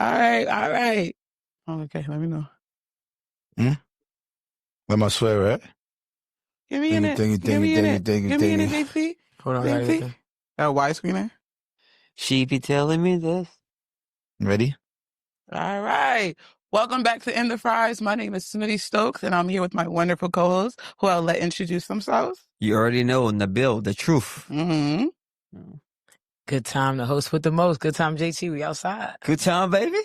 All right. Oh, okay, let me know. Let my swear, right? Give me in it. Give me in it, JP. Hold on, JP. Widescreen. She be telling me this. Ready? All right. Welcome back to In the Fries. My name is Smitty Stokes, and I'm here with my wonderful co-hosts, who I'll let introduce themselves. You already know, Nabil, the truth. Mm-hmm. Good time, the host with the most. Good time, JT. We outside. Good time, baby.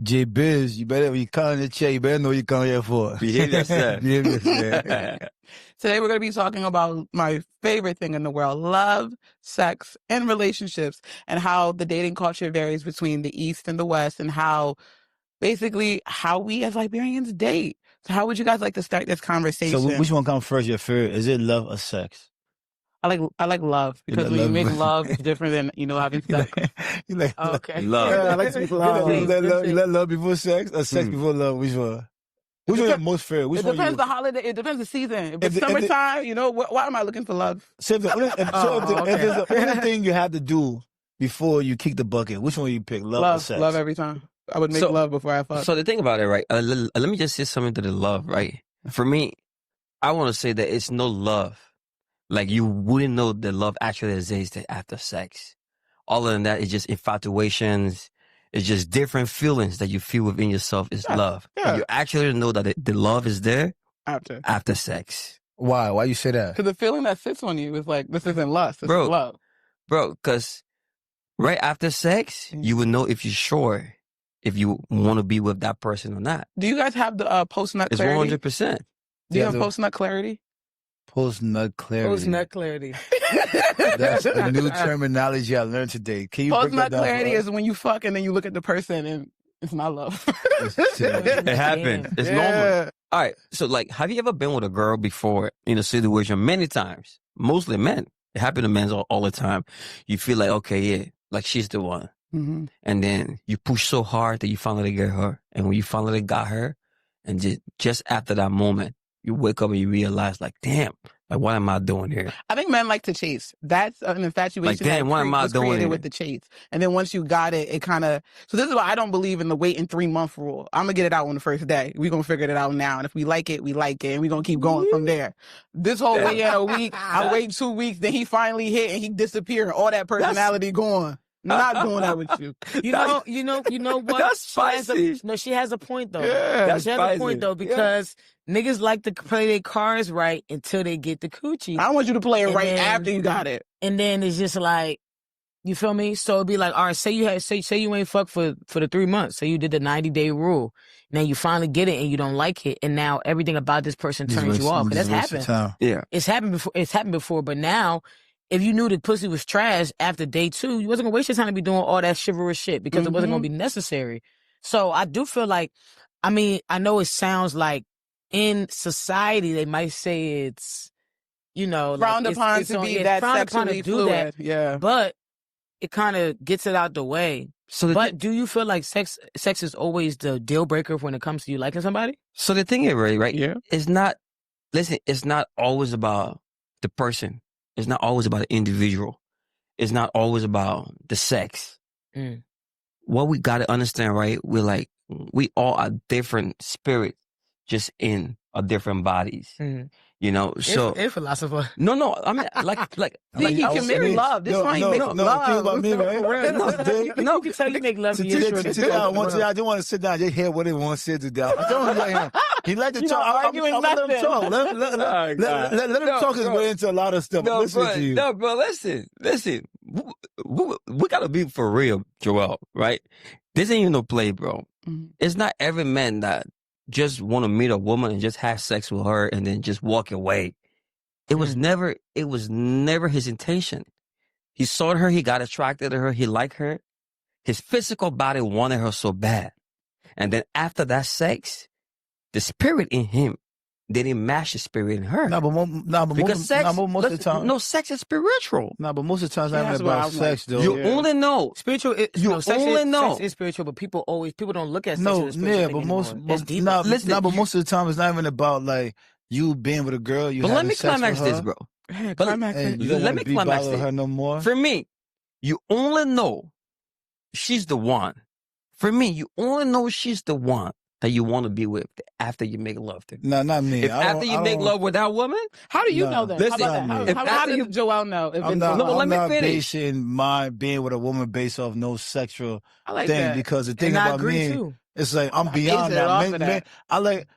J Biz, you better, when you come in the chair, you better know what you come here for. Behave yourself. Behave yourself. Today we're going to be talking about my favorite thing in the world, love, sex, and relationships, and how the dating culture varies between the East and the West, and how basically how we as Liberians date. So how would you guys like to start this conversation? So which one comes first, your favorite? Is it love or sex? I like love, because when you make love, it's different than, having sex. You like Okay. Love. Yeah, I like to make love. You let love before sex or sex before love? Which one? Which one is most favorite? Which It one depends the holiday. It depends the season. If it's summertime, why am I looking for love? So if it's the only thing you have to do before you kick the bucket, which one you pick? Love or sex? Love every time. I would make love before I fuck. So the thing about it, right? Let me just say something to the love, right? For me, I want to say that it's no love. Like, you wouldn't know that love actually exists after sex. Other than that, it's just infatuations. It's just different feelings that you feel within yourself is love. Yeah. And you actually know that the love is there after sex. Why? Why you say that? Because the feeling that sits on you is like, this isn't lust, this is love. Bro, because right after sex, you will know if you're sure if you want to be with that person or not. Do you guys have the post-nut clarity? It's 100%. Do you have post-nut clarity? Post-nut clarity. Post-nut clarity. That's a new terminology I learned today. Can you Post-nut clarity is when you fuck and then you look at the person and it's not love. It happens. It's normal. All right. So, like, have you ever been with a girl before in a situation? Many times. Mostly men. It happens to men all the time. You feel like, okay, yeah, like she's the one. Mm-hmm. And then you push so hard that you finally get her. And when you finally got her, and just after that moment, you wake up and you realize, like, damn, like, what am I doing here? I think men like to chase. That's an infatuation. Like, damn, what am I doing created here? with the chase. And then once you got it, it kind of... So this is why I don't believe in the wait in 3-month rule. I'm going to get it out on the first day. We're going to figure it out now. And if we like it, we like it. And we're going to keep going from there. This whole wait in a week, I wait 2 weeks, then he finally hit and he disappeared. All that personality gone. Not doing that with you. You know what? That's spicy. She has a point though. Yeah, she has a point though, because niggas like to play their cards right until they get the coochie. I want you to play it right after you got it. And then it's just like, you feel me? So it'd be like, all right, say you ain't fucked for the 3 months. Say you did the 90-day rule. Now you finally get it and you don't like it, and now everything about this person turns you off. That's happened. Yeah, it's happened before. It's happened before, but now, if you knew the pussy was trash after day 2, you wasn't gonna waste your time to be doing all that chivalrous shit because it wasn't gonna be necessary. So I do feel like, I mean, I know it sounds like in society they might say it's, frowned upon to be that sexually fluid. Yeah, but it kind of gets it out the way. But do you feel like sex is always the deal breaker when it comes to you liking somebody? So the thing is, right? Yeah. It's not always about the person. It's not always about the individual. It's not always about the sex. What we got to understand, right? We all are different spirits, just in our different bodies. So a philosopher. No. I mean, like he can make love. This one he makes love. Think about me, right? No, you can tell you make love to your I just want to sit down, just hear what he wants to say to them. I don't like him. He like to talk. I'm let him talk. Let him talk his way into a lot of stuff. No, bro, listen. We gotta be for real, Joel, right? This ain't even no play, bro. Mm-hmm. It's not every man that just want to meet a woman and just have sex with her and then just walk away. It was never his intention. He saw her, he got attracted to her, he liked her. His physical body wanted her so bad. And then after that sex, the spirit in him didn't match the spirit in her. But most of the time. No, sex is spiritual. But most of the time it's not even about sex, though. You only know. Spiritual, sex is spiritual, but people don't look at sex as spiritual. But most of the time it's not even about, like, you being with a girl. But let me climax this, bro. Hey, let me climax this. Her no more. For me, you only know she's the one For me, you only know she's the one that you want to be with after you make love to her. No, not me. If after you make love with that woman, how do you know that? Listen, how about that? How does Joel know? If I'm not basing my being with a woman based off no sexual thing that. because the thing about me, it's like I'm beyond that.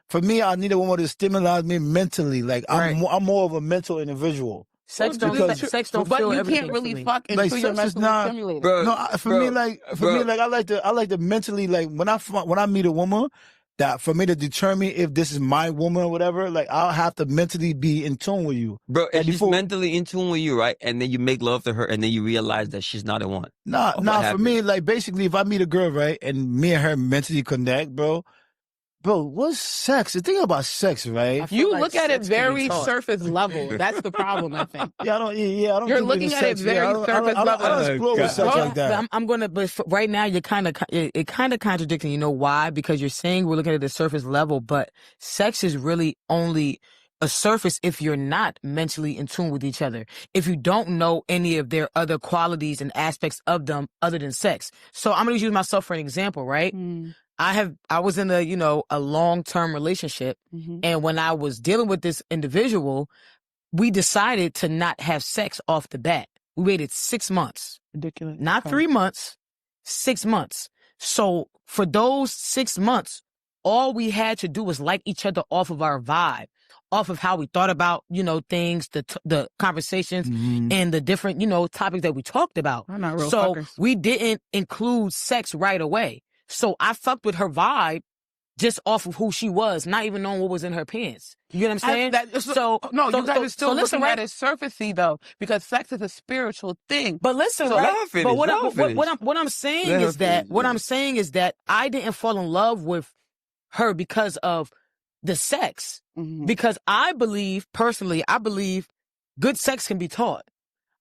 For me, I need a woman to stimulate me mentally. Like I'm more of a mental individual. Sex don't but feel you everything can't really fuck like, until you're mentally stimulated. No, for me, I like to mentally, like when I meet a woman, that for me to determine if this is my woman or whatever, like I'll have to mentally be in tune with you. Bro, if she's mentally in tune with you, right? And then you make love to her and then you realize that she's not the one. Nah, for me, like basically if I meet a girl, right, and me and her mentally connect, bro, what's sex? The thing about sex, right? You look at it very surface level. That's the problem, I think. I don't. You're looking at it very surface level. I don't explore with sex like that. I'm gonna, but right now you're kind of contradicting. You know why? Because you're saying we're looking at the surface level, but sex is really only a surface if you're not mentally in tune with each other. If you don't know any of their other qualities and aspects of them other than sex. So I'm gonna use myself for an example, right? I was in a long-term relationship, and when I was dealing with this individual, we decided to not have sex off the bat. We waited 6 months. Ridiculous. Not 3 months, 6 months. So for those 6 months, all we had to do was like each other off of our vibe, off of how we thought about, things, the conversations, and the different, topics that we talked about. We're not real so fuckers. We didn't include sex right away. So I fucked with her vibe just off of who she was, not even knowing what was in her pants. You know what I'm saying? You guys are still looking at it surfacey though, because sex is a spiritual thing. But listen, but what I'm saying is that I didn't fall in love with her because of the sex. Because I believe good sex can be taught.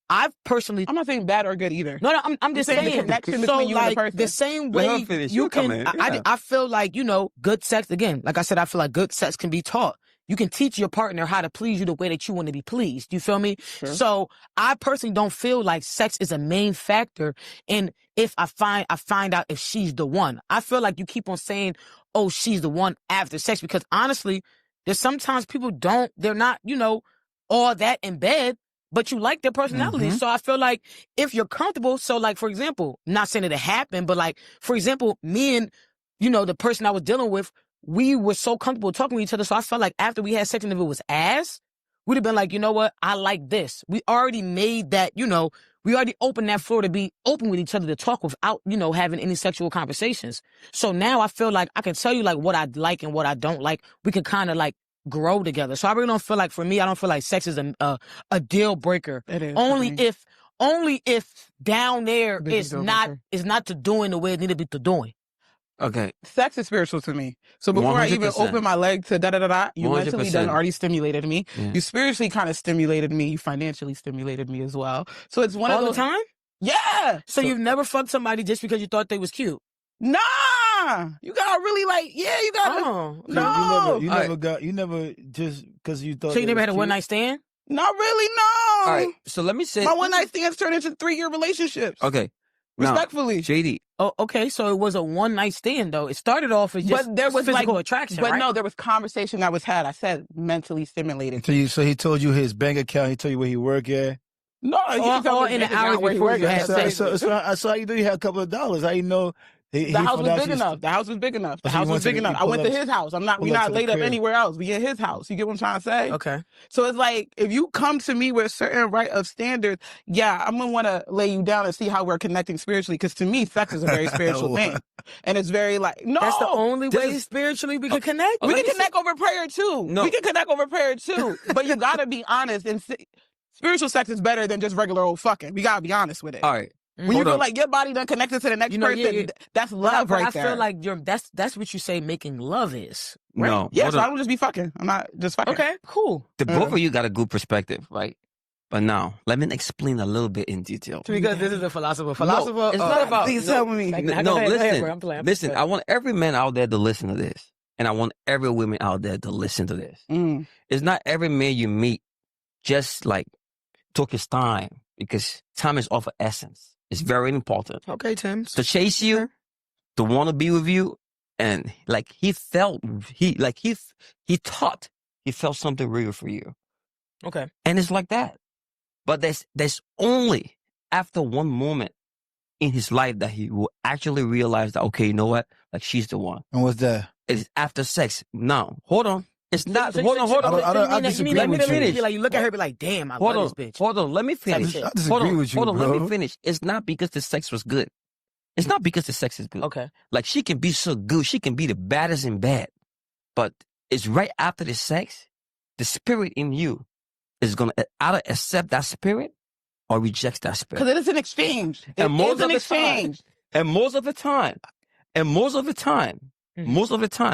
I'm not saying bad or good either. No, I'm just saying the connection between you and the person. The same way you can. I feel like good sex. Again, like I said, I feel like good sex can be taught. You can teach your partner how to please you the way that you want to be pleased. You feel me? Sure. So I personally don't feel like sex is a main factor. And if I find out if she's the one, I feel like you keep on saying, "Oh, she's the one" after sex, because honestly, there's sometimes people they're not, all that in bed. But you like their personality. So I feel like if you're comfortable, so like, for example, not saying that it happened, but like, for example, me and, the person I was dealing with, we were so comfortable talking to each other. So I felt like after we had sex and if it was ass, we'd have been like, you know what? I like this. We already made that, we already opened that floor to be open with each other to talk without, having any sexual conversations. So now I feel like I can tell you like what I like and what I don't like. We can kind of like grow together. So I really don't feel like, for me, I don't feel like sex is a deal breaker. It is only if down there is not to doing the way it need to be to doing. Okay. Sex is spiritual to me. So before 100%. I even open my leg to da-da-da-da, you 100%. Mentally done already stimulated me. Yeah. You spiritually kind of stimulated me. You financially stimulated me as well. So it's one all of those... the time? Yeah. So you've never fucked somebody just because you thought they was cute? Nah. You gotta really you gotta... Oh. No. You never just because you thought... So you never had a one-night stand? Not really, no. All right. So let me say... My one-night stands turned into 3-year relationships. Okay. Respectfully. Now, JD. Oh, okay. So it was a one-night stand, though. It started off as just physical attraction, But right? no, there was conversation that was had. I said mentally stimulated. So he told you his bank account. He told you where he worked at. No, all in the hours before you had sex. So how you know you had a couple of dollars? How you know? The house was big enough. The house was big enough. The house was big enough. I went to his house. We're not laid up anywhere else. We in his house. You get what I'm trying to say? Okay. So it's like, if you come to me with a certain right of standards, yeah, I'm going to want to lay you down and see how we're connecting spiritually. Because to me, sex is a very spiritual thing. And it's very like, no. That's the only way spiritually we can connect. We can connect over prayer too. No. We can connect over prayer too. But you got to be honest. And spiritual sex is better than just regular old fucking. We got to be honest with it. All right. When you feel like your body done connected to the next person, that's love right there. I feel like that's what you say making love is. Right? No. Yeah, so I don't just be fucking. I'm not just fucking. Okay, cool. The both of you got a good perspective, right? But now, let me explain a little bit in detail. Because this is a philosopher. No, it's not about... Please tell me. Listen, I want every man out there to listen to this. And I want every woman out there to listen to this. It's not every man you meet just like took his time, because time is of essence. It's very important. Okay, Tim. To chase you, to want to be with you, and like he felt he thought he felt something real for you. Okay. And it's like that. But there's only after one moment in his life that he will actually realize that, okay, you know what? Like, she's the one. And what's that? It's after sex. No, hold on. It's not. Hold on. I disagree Let me with you. finish. Like, you look at her, be like, damn, I love this bitch. Hold on. Let me finish. I disagree with you, hold on. bro. Let me finish. It's not because the sex was good. It's not because the sex is good. Okay. Like, she can be so good. She can be the baddest in bed. But it's right after the sex, the spirit in you is going to either accept that spirit or reject that spirit. Because it is an exchange. And most of the exchange. most of the time,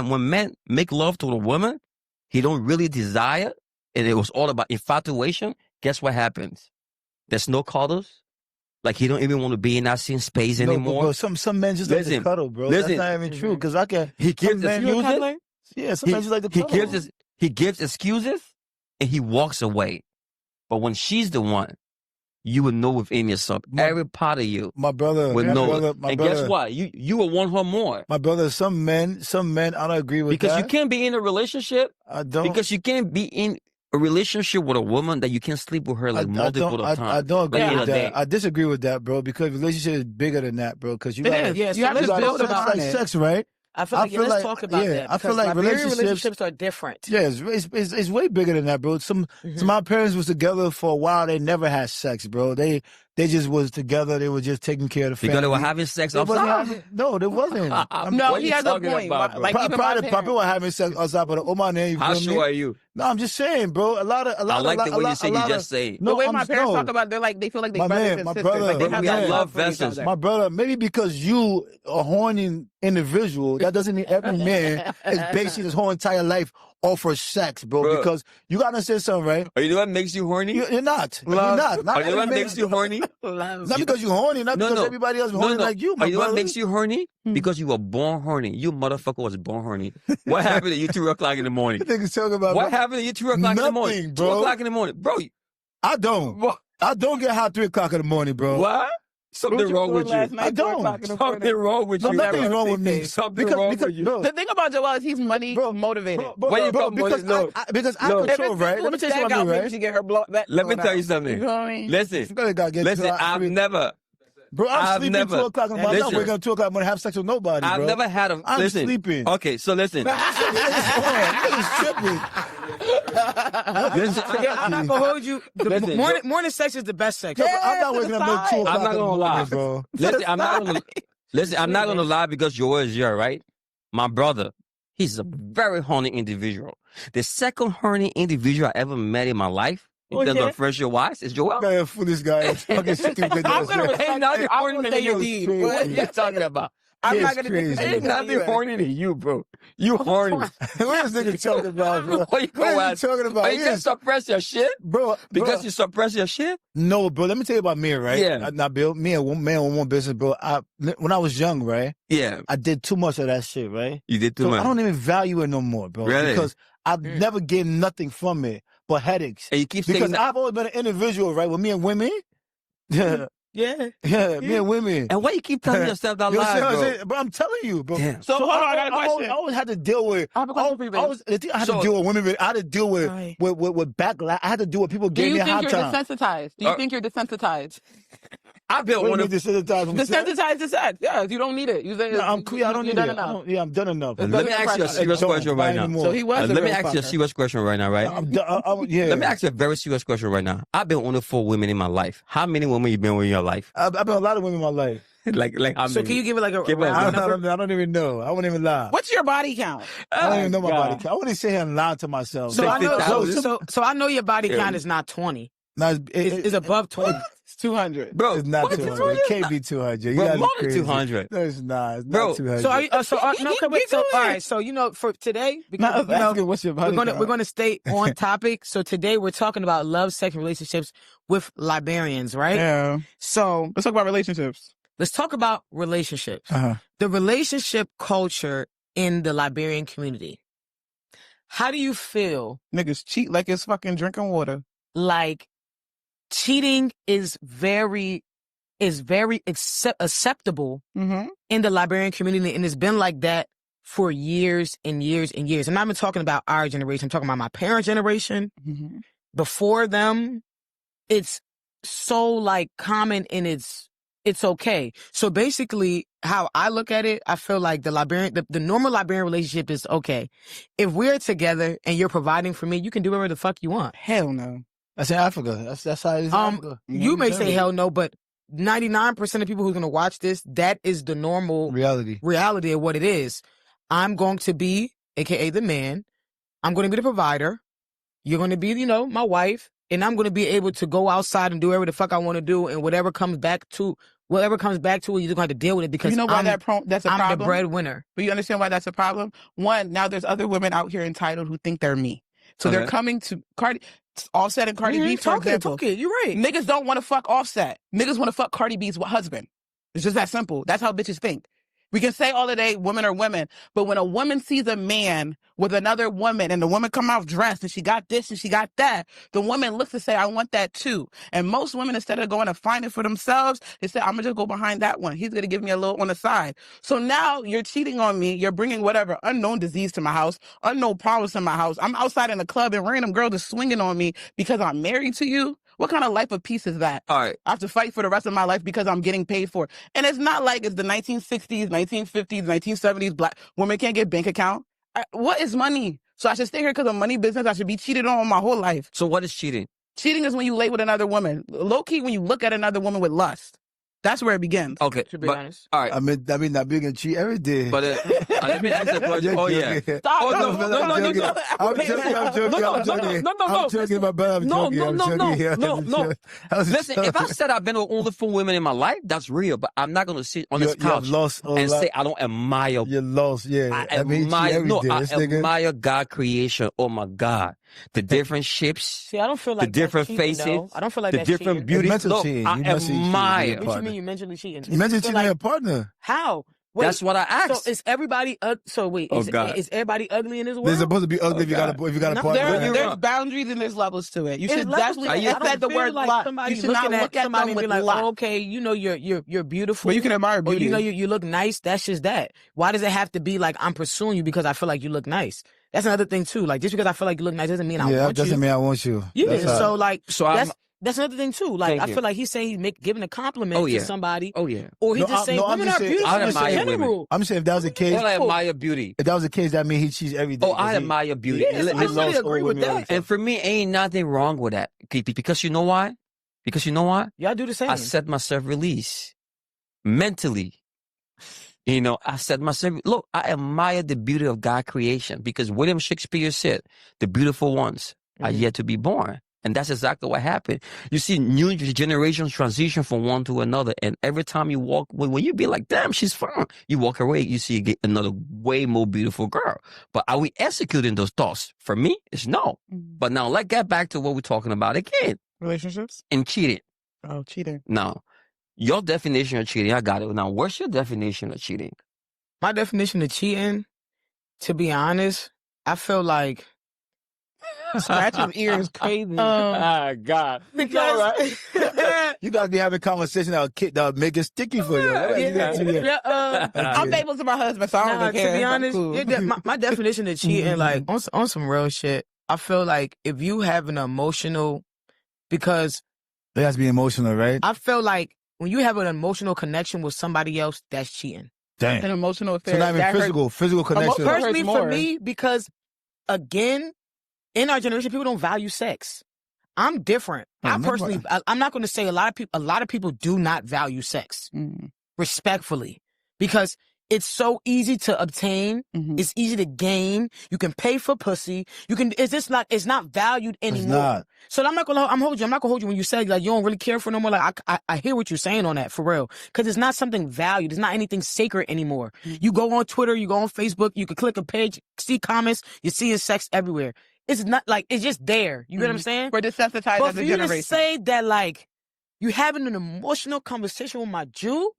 when men make love to a woman, he don't really desire, and it was all about infatuation. Guess what happens? There's no cuddles. Like, he don't even want to be in that same space anymore. Bro, some men just like to cuddle, bro. That's not even true. Because I can. He gives excuses. Yeah, some men just like to cuddle. He gives excuses, and he walks away. But when she's the one, you would know within yourself, every part of you. My brother would know it. My and brother, guess what? You will want her more. My brother, some men, I don't agree with because that. you can't be in a relationship. I don't. Because you can't be in a relationship with a woman that you can sleep with her like multiple times. I don't agree like with that. I disagree with that, bro. Because relationship is bigger than that, bro. Because you got you have to build like sex, right? I feel like let's talk about that. I feel like relationships are different. Yeah, it's way bigger than that, bro. Some my parents was together for a while. They never had sex, bro. They just was together. They were just taking care of the family. Because they were having sex outside? No, they wasn't. No, he has a point. Like, probably were having sex outside, but oh my name. How sure are you? No, I'm just saying, bro. I like the way you say you just say. The way my parents talk about, they feel like they brothers and sisters. Like, they have that love for each other. My brother, maybe because you a horny individual, that doesn't mean every man is basing his whole entire life off of sex, bro. Because you gotta say something, right? You know what makes you horny? You're not. Love. You're not. You know what makes you horny? Not because you're horny, not because everybody else is horny like you, my You know brother. what makes you horny? Because you were born horny. You motherfucker was born horny. What happened to you 2 o'clock in the morning? Talking about what happened to you 2 o'clock in the morning? Bro. 2 o'clock in the morning. Bro. I don't. I don't get hot 3 o'clock in the morning, bro. What? Something wrong with you. I don't. Something wrong with you. Nothing's wrong with me. Something wrong with you. The thing about Joel is he's money motivated. Because I control, right? Let me tell you something, right? She get her blow back. Let me tell you something. You know what I mean? Listen, I've never. Bro, I'm sleeping 2 o'clock in the morning. I'm not waking up 2 o'clock in the morning to have sex with nobody, bro. I've never had a. I'm sleeping. Okay, so listen. Listen, I'm not gonna hold you. Morning sex is the best sex. Yeah, I'm not waking up 2 o'clock. I'm not gonna lie, bro. Listen, I'm not gonna lie because Joel is here, right? My brother, he's a very horny individual. The second horny individual I ever met in my life, in terms of fresh wise, is Joel. Man, fool this guy. It's fucking stupid. I'm gonna respect nothing horny than you. What are you talking about? I'm not gonna crazy. Ain't nothing horny than you, bro. You horny. What is this nigga talking about, bro? What you talking about? You can suppress your shit? Bro. Because you suppress your shit? No, bro. Let me tell you about me, right? Yeah. Not Bill. Me and man on one business, bro. When I was young, right? Yeah. I did too much of that shit, right? You did too much. I don't even value it no more, bro. Really? Because I never get nothing from it but headaches. And you keep because saying I've always been an individual, right? With me and women. Yeah. Me and women. And why you keep telling yourself that lie, bro? Bro, I'm telling you, bro. Damn. So hold on, I got a question. I always had to deal with. I have a question for you, baby. I had to deal with women. I had to deal with backlash. I had to deal with people giving me a hard time. Do you think you're desensitized? Do you think you're desensitized? I've been one of desensitized. Desensitized to sex. Yeah, you don't need it. I'm clear. I don't need it. I'm done enough. Let me ask you a serious question right now. So he was. Let me ask you a serious question right now, right? Yeah. Let me ask you a very serious question right now. I've been only 4 women in my life. How many women you been with in your life? I've been a lot of women in my life. like how many? So can you give it like a round number? I don't even know. I wouldn't even lie. What's your body count? I don't even know my body count. I wouldn't sit here and lie to myself. So I know. So I know your body count is not 20. No, it's above 20. It's 200. Bro, it's not 200. It can't be 200. Bro, more than 200. No, it's not. It's bro, not 200. So all right. So for today, because what's your body we're gonna stay on topic. So today we're talking about love, sex, and relationships with Liberians, right? Yeah. So let's talk about relationships. Let's talk about relationships. The relationship culture in the Liberian community. How do you feel? Niggas cheat like it's fucking drinking water. Like cheating is very is very acceptable in the Liberian community, and it's been like that for years and years and years. I'm not even talking about our generation. I'm talking about my parents' generation. Before them, it's so like common and it's okay. So basically, how I look at it, I feel like the normal Liberian relationship is okay. If we're together and you're providing for me, you can do whatever the fuck you want. Hell no. That's in Africa. That's how it is in Africa. You may say hell no, but 99% of people who's going to watch this, that is the normal reality of what it is. I'm going to be, aka the man. I'm going to be the provider. You're going to be, my wife. And I'm going to be able to go outside and do whatever the fuck I want to do. And whatever comes back to it, you're going to have to deal with it because why that's a problem? I'm the breadwinner. But you understand why that's a problem? One, now there's other women out here entitled who think they're me. So they're coming to Offset and Cardi B, for example. You're right. Niggas don't want to fuck Offset. Niggas want to fuck Cardi B's husband. It's just that simple. That's how bitches think. We can say all the day women are women, but when a woman sees a man with another woman and the woman come out dressed and she got this and she got that, the woman looks to say, I want that too. And most women, instead of going to find it for themselves, they say, I'm going to just go behind that one. He's going to give me a little on the side. So now you're cheating on me. You're bringing whatever unknown disease to my house, unknown problems to my house. I'm outside in the club and random girl is swinging on me because I'm married to you. What kind of life of peace is that? All right. I have to fight for the rest of my life because I'm getting paid for it. And it's not like it's the 1960s, 1950s, 1970s, black women can't get bank account. What is money? So I should stay here because of money business. I should be cheated on my whole life. So what is cheating? Cheating is when you lay with another woman. Low key, when you look at another woman with lust. That's where it begins. Okay, to be honest. All right. I mean, not being a cheat every day. But let me ask the question. Oh yeah. Stop. No. I'm joking, my brother. No. Listen, if I said I've been with only 4 women in my life, that's real. But I'm not going to sit on this couch and say I don't admire. You're lost, yeah. I admire God creation. Oh my God. The different shapes. See, I don't feel like the different cheating, faces. though. I don't feel like the that's different cheating. beauty. Look, I admire. What you mean you mentally cheating? You mentally cheating on your partner. How? Wait, that's what I asked. So is everybody? Is everybody ugly in this world? They're supposed to be ugly if you got a partner. There's boundaries and there's levels to it. You should definitely said the word like lust. Somebody You should not look at somebody them with and be like, lust. oh, okay, you're beautiful. But you can admire beauty. Or you look nice. That's just that. Why does it have to be like I'm pursuing you because I feel like you look nice? That's another thing too. Like just because I feel like you look nice doesn't mean I want you. Yeah, that doesn't mean I want you. Yeah. That's another thing too. Like I feel like he's saying he's giving a compliment to somebody. Oh yeah. Or he's just saying women are beautiful in general. I'm saying if that was the case, I admire beauty. If that was the case, that means he cheats every day. Oh, I admire beauty. Yeah, I really agree with that. And for me, ain't nothing wrong with that. Because you know why? Y'all do the same. I set myself release mentally. I said myself, look, I admire the beauty of God creation because William Shakespeare said, the beautiful ones are yet to be born. And that's exactly what happened. You see new generations transition from one to another. And every time you walk, when you be like, damn, she's fine, you walk away, you see another way more beautiful girl. But are we executing those thoughts? For me, it's no. But now let's get back to what we're talking about again. Relationships? And cheating. Oh, cheating. Now, your definition of cheating, I got it. Now, what's your definition of cheating? My definition of cheating, to be honest, I feel like scratch his ear is crazy. God. Because you guys be having conversations that'll make it sticky for you. I'm faithful to my husband, so I don't care. To be honest, cool. my definition of cheating, like on some real shit, I feel like if you have an emotional, because it has to be emotional, right? I feel like when you have an emotional connection with somebody else, that's cheating. Damn. An emotional affair. So not even physical connection. Personally, for me, because again, in our generation, people don't value sex. I'm different. I'm not going to say a lot of people do not value sex. Respectfully. Because it's so easy to obtain. It's easy to gain. You can pay for pussy. It's not valued anymore. It's not. So I'm not going to hold you when you say like you don't really care for no more. Like I hear what you're saying on that for real. Cause it's not something valued. It's not anything sacred anymore. You go on Twitter, you go on Facebook, you can click a page, see comments, you're seeing sex everywhere. It's not like, it's just there. You get what I'm saying? We're desensitized as a generation. But for you to say that like, you having an emotional conversation with my Jew?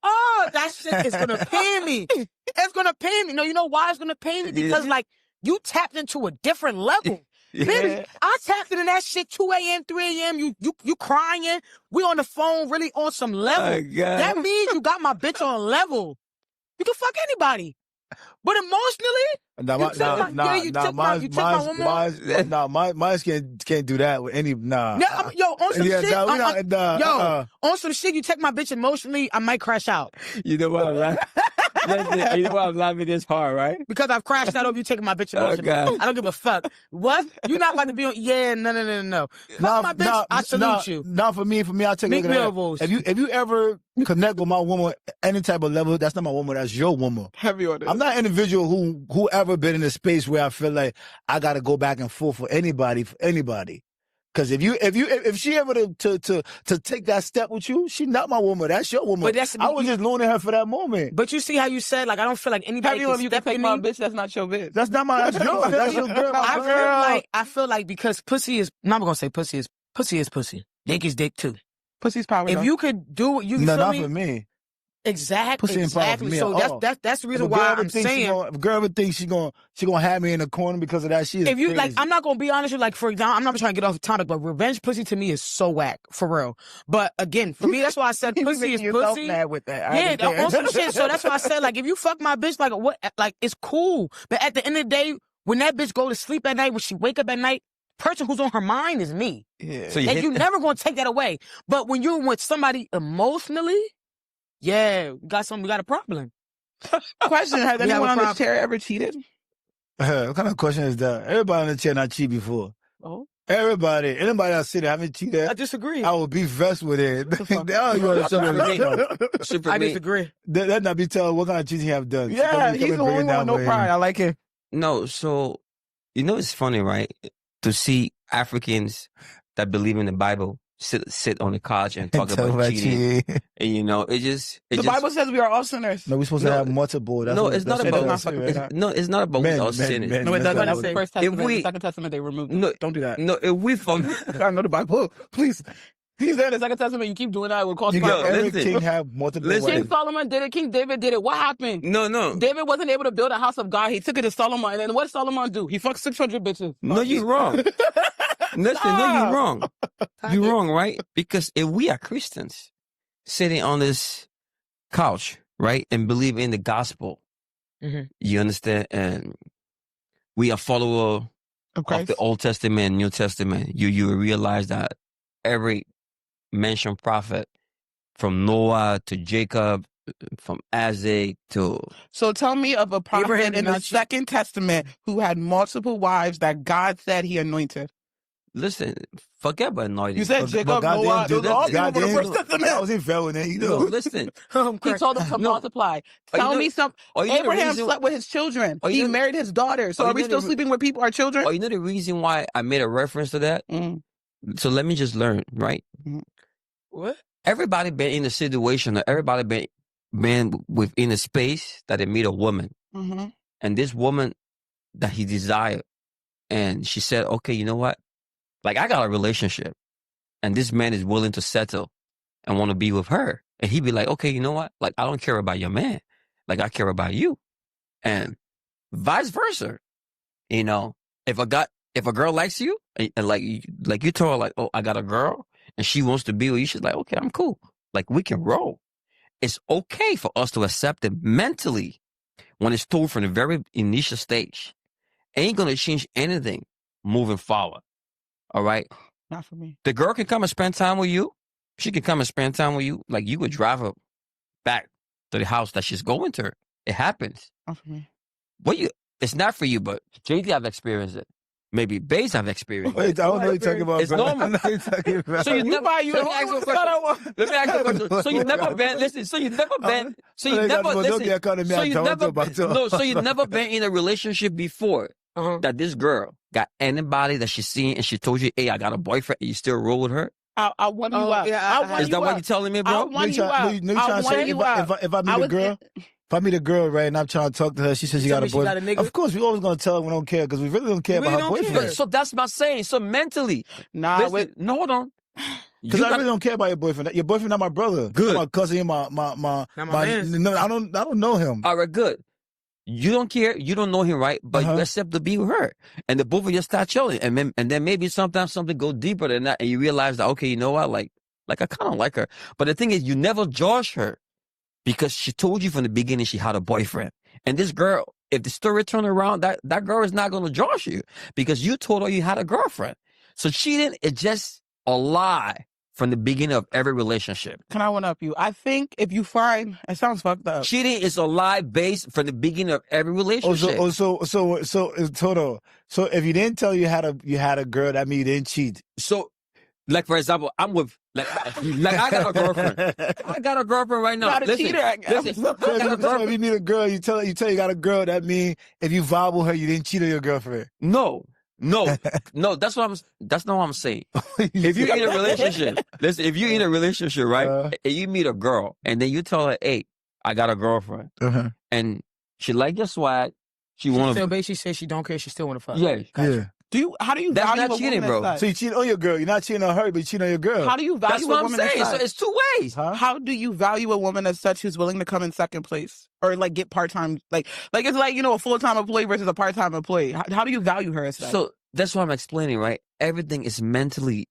Oh, that shit is gonna pain me. It's gonna pain me. No, you know why it's gonna pain me? Because like, you tapped into a different level. Baby, I tapped in that shit 2 a.m., 3 a.m. You crying. We on the phone really on some level. Oh, God. That means you got my bitch on level. You can fuck anybody. But emotionally, mine can't do that with any, on some shit. On some shit, you take my bitch emotionally, I might crash out. You know what I'm laughing? Listen, you know why I'm laughing this hard, right? Because I've crashed out over you taking my bitch emotionally. God. I don't give a fuck. What? You're not about to be on, no. Fuck my bitch, I salute you. Not for me, I'll take a look at that. If you ever connect with my woman any type of level, that's not my woman, that's your woman. Heavy on it. I'm not an individual who ever been in a space where I feel like I gotta go back and forth for anybody. Cause if she ever to take that step with you, she not my woman. That's your woman. But I was just loaning her for that moment. But you see how you said, like, I don't feel like anybody can step in my me. bitch, that's not your bitch. That's not my, that's yours. That's your girl. I feel like because pussy is, I'm not gonna say pussy is pussy. Dick is dick too. Pussy's power. If you could do it, you feel not me? for me. Exactly. Me so that's the reason why I'm saying. If a girl ever thinks she gonna have me in the corner because of that, she is if you crazy. like, I'm not gonna be honest with you. Like, for example, I'm not trying to get off the topic, but revenge pussy to me is so whack, for real. But again, for me, that's why I said pussy is pussy. Mad with that. Yeah, on some shit. So that's why I said, like, if you fuck my bitch, like, what? Like, it's cool. But at the end of the day, when that bitch go to sleep at night, when she wake up at night, person who's on her mind is me. Yeah. So And you never gonna take that away. But when you're with somebody emotionally, yeah, we got a problem. Question: Has anyone on this chair ever cheated? What kind of question is that? Everybody on the chair not cheat before. Oh, anybody I see that haven't cheated. I disagree. I would be vexed with it. I disagree. That not be telling what kind of cheating you have done. yeah, he's the only one with no pride. I like it. No, so, it's funny, right? To see Africans that believe in the Bible sit on the couch and talk about cheating. And, The Bible says we are all sinners. No, we're supposed to have multiple. It's not about we all sinners. No, it doesn't. That's the say. First Testament. The Second Testament, they removed it. No, don't do that. No, if we fuck... I know the Bible. Please. He's there in the Second Testament. You keep doing that, it will cost money. Every king have multiple wives. King Solomon did it. King David did it. What happened? No. David wasn't able to build a house of God. He took it to Solomon. And then what did Solomon do? He fucked 600 bitches. No, you're wrong. Listen, no, you're wrong. You're wrong, right? Because if we are Christians sitting on this couch, right, and believe in the gospel, you understand, and we are follower of the Old Testament and New Testament, you realize that every mentioned prophet, from Noah to Jacob, from Isaac to... So tell me of a prophet Abraham in the Second Testament who had multiple wives that God said he anointed. Listen, forget about anointing. You said Jacob, Noah, those are all people from the First Testament. I was in fair with it, No, listen. He told them to multiply. Tell me something. Abraham slept with his children. He married his daughter. So are we still sleeping with people, our children? Oh, you know the reason why I made a reference to that? So let me just learn, right? What? Everybody been in a situation, or everybody been within a space that they meet a woman. And this woman that he desired, and she said, okay, you know what? Like, I got a relationship, and this man is willing to settle and want to be with her. And he'd be like, okay, you know what? Like, I don't care about your man. Like, I care about you. And vice versa. If a girl likes you, and like you told her, like, oh, I got a girl, and she wants to be with you, she's like, okay, I'm cool. Like, we can roll. It's okay for us to accept it mentally when it's told from the very initial stage. Ain't going to change anything moving forward. All right? Not for me. The girl can come and spend time with you. She can come and spend time with you. Like, you would drive her back to the house that she's going to. It happens. Not for me. It's not for you, but JD have experienced it. Maybe Bays have experienced it. Wait, I don't know what you're talking about. It's normal. So you never... Let me ask you a question. Let me ask you a question. So you never been... Listen, so you never been... So you never... Listen. So you never been in a relationship before that this girl got anybody that she's seen and she told you, hey, I got a boyfriend, and you still roll with her? I want you out. Is that what you're telling me, bro? I want you out. If I meet a girl... If I meet a girl, right, and I'm trying to talk to her, she says she got a boyfriend. Of course, we always going to tell her we don't care because we really don't care about her boyfriend. So that's my saying. So mentally. Listen, no, hold on. Because I really don't care about your boyfriend. Your boyfriend not my brother. Good. My cousin, my man. No, I don't know him. All right, good. You don't care. You don't know him, right? But you accept to be with her. And the both of you start chilling. And then maybe sometimes something go deeper than that. And you realize that, okay, you know what? Like I kind of like her. But the thing is, you never judge her because she told you from the beginning she had a boyfriend. And this girl, if the story turned around, that girl is not going to judge you because you told her you had a girlfriend. So cheating is just a lie from the beginning of every relationship. Can I one up you? I think if you find, it sounds fucked up. Cheating is a lie based from the beginning of every relationship. So Toto. So if you didn't tell you had a girl, that means you didn't cheat. So, like for example, I'm with like I got a girlfriend. I got a girlfriend right now. Not a cheater, I guess. Listen, So if you meet a girl, you tell you got a girl, that means if you vibe with her, you didn't cheat on your girlfriend. No, that's not what I'm saying. If you're in a relationship, listen, if you're in a relationship, right, and you meet a girl, and then you tell her, hey, I got a girlfriend, and she like your swag, she basically says she don't care, she still want to fuck. Yeah. Yeah. How do you That's value not a cheating, woman bro. as So such? you cheat on your girl. You're not cheating on her, but you cheat on your girl. How do you value That's what a I'm woman as saying. So such? it's two ways. How do you value a woman as such who's willing to come in second place or like get part-time, like it's like, a full-time employee versus a part-time employee. How do you value her as such? So that's what I'm explaining, right? Everything is mentally,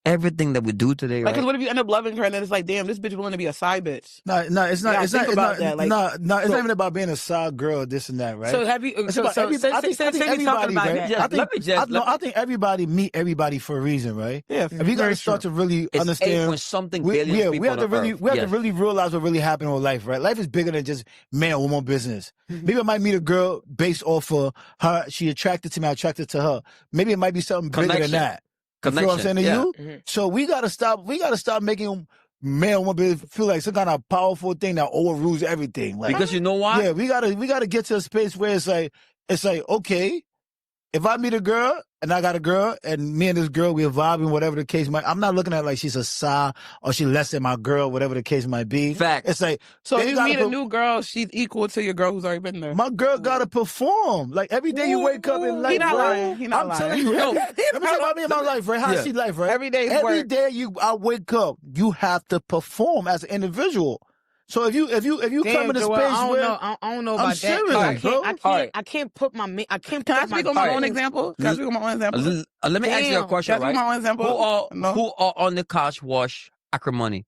everything that we do today, Like, right? cause what if you end up loving her and then it's like, damn, this bitch willing to be a side bitch? No, it's not. Yeah, It's think not. It's about not. that, like- No, it's not even about being a side girl, this and that, right? So have you? It's So, about so every- say I think say you're talking everybody, about right? that. I think everybody meet everybody for a reason, right? Yeah, If we got to start to really It's understand, 8 something we billion people have to on really Earth. we have to Yes. really realize what really happened in life, right? Life is bigger than just man or woman business. Maybe I might meet a girl based off of her. She attracted to me. I attracted to her. Maybe it might be something bigger than Connection. that. You feel what I'm saying to Yeah. you? So we gotta stop. We gotta stop making man or woman feel like some kind of powerful thing that overrules everything. Like, Because you know why? yeah, we gotta get to a space where it's like okay, if I meet a girl and I got a girl and me and this girl we're vibing, whatever the case might, I'm not looking at like she's a side or she less than my girl, whatever the case might be. Fact. It's like So then if you gotta meet a new girl, she's equal to your girl who's already been there. my girl gotta perform. Like every day you wake up in life, He not bro, lying. He not I'm lying. telling you, No. let me tell you about me in my life, right? How Yeah. she life, right? Every day is Every work. day I wake up, you have to perform as an individual. So if you come in a Joel, space I don't where know. I don't know I'm about that. serious, 'Cause bro. I can't put my. I can't. Can I put speak on my own feelings- example? Can I speak on my own example? Let me ask you a Damn. question, Can I speak right? on my own example? Who are on the couch wash acrimony?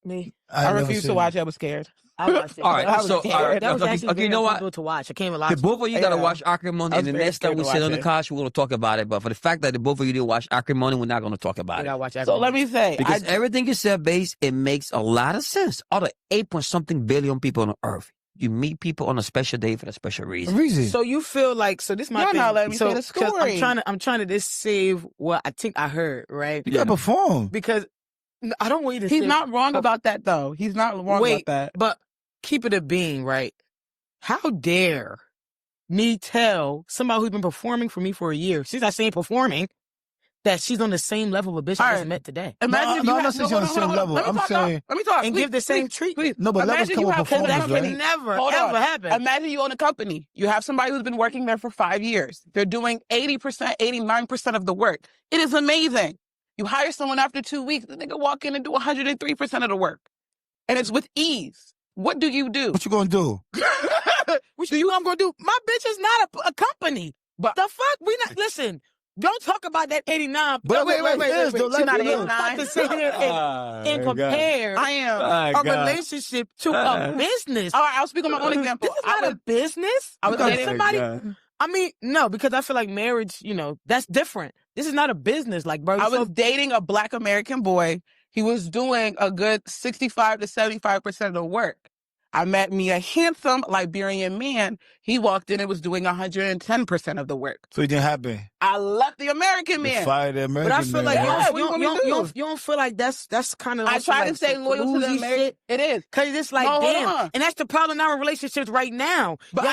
Me. I refuse to watch. I was scared. I watched it. All right, I was so scared. all right, That was actually okay, very you know what? uncomfortable to watch. I can't even lie. The both of you gotta Yeah. watch acrimony, I and was the very next time scared we to sit watch on the it. couch, we're gonna talk about it. But for the fact that the both of you didn't watch acrimony, we're not gonna talk about I it. gotta watch that. So let me say, Because everything you said, base, it makes a lot of sense. Out of 8 something billion people on Earth, you meet people on a special day for a special reason. So you feel like this my Y'all thing. not letting me so, say the 'cause story. I'm trying to just save what I think I heard, right? You gotta perform. Because I don't want you to. he's say- not wrong about that, though. He's not wrong Wait, about that. but keep it a being, right? How dare me tell somebody who's been performing for me for a year, she's not saying performing, that she's on the same level of a bitch I All just right. met today. Imagine if you I'm had not saying she's on the same level. Let me I'm talk, saying let me talk. And Please, give the same please, treatment. please. no, but levels Imagine come you with have- performance, That right? can never, Hold ever on. happen. Imagine you own a company. You have somebody who's been working there for 5 years. They're doing 80%, 89% of the work. It is amazing. You hire someone after 2 weeks, the nigga walk in and do 103% of the work. And it's with ease. What do you do? What you gonna do? What you I'm gonna do? My bitch is not a company. But the fuck? We not listen. Don't talk about that 89. But wait. life is, though, She's life not is. an I'm about 89. to sit here and compare I am. a relationship to a business. All right, I'll speak on my own example. This is not a business. I was Because dating somebody. I mean, no, because I feel like marriage, that's different. This is not a business, like, bro. I was dating a Black American boy. He was doing a good 65 to 75% of the work. I met me a handsome Liberian man. He walked in and was doing 110% of the work. So it didn't happen. I left the American You man. fired the American But I feel like man. Yeah, you what you want me to do? don't feel like that's kind of. I try to stay loyal to the American. shit. It is. Cause it's like, No, hold damn, on. and that's the problem now in relationships right now. But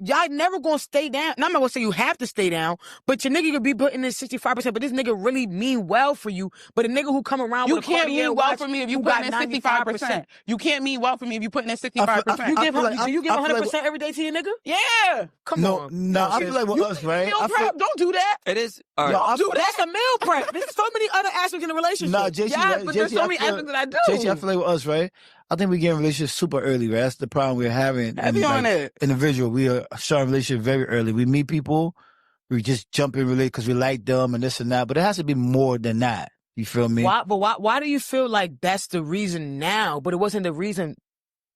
Y'all never gonna stay down. And I'm not gonna say you have to stay down, but your nigga could be putting in 65%. But this nigga really mean well for you. But a nigga who come around, You with a can't Cartier mean well watch for me if you who putting got in 65%. You can't mean well for me if you putting in 65%. You give I feel like- 100% every day to your nigga? Yeah. Come on. No, I feel like with us, right? Meal I feel, prep, Don't do that. It is. All right. Yo, I- Do that. That's a meal prep. There's so many other aspects in a relationship. Nah, JC, Yeah, right? but there's JC, so I many feel- aspects that I do. JC, I feel like with us, right? I think we get in relationships super early, right? That's the problem we're having. Heavy And, on like, it. individual, we are starting relationship very early. We meet people, we just jump in relate because we like them and this and that. But it has to be more than that. You feel me? Why do you feel like that's the reason now, but it wasn't the reason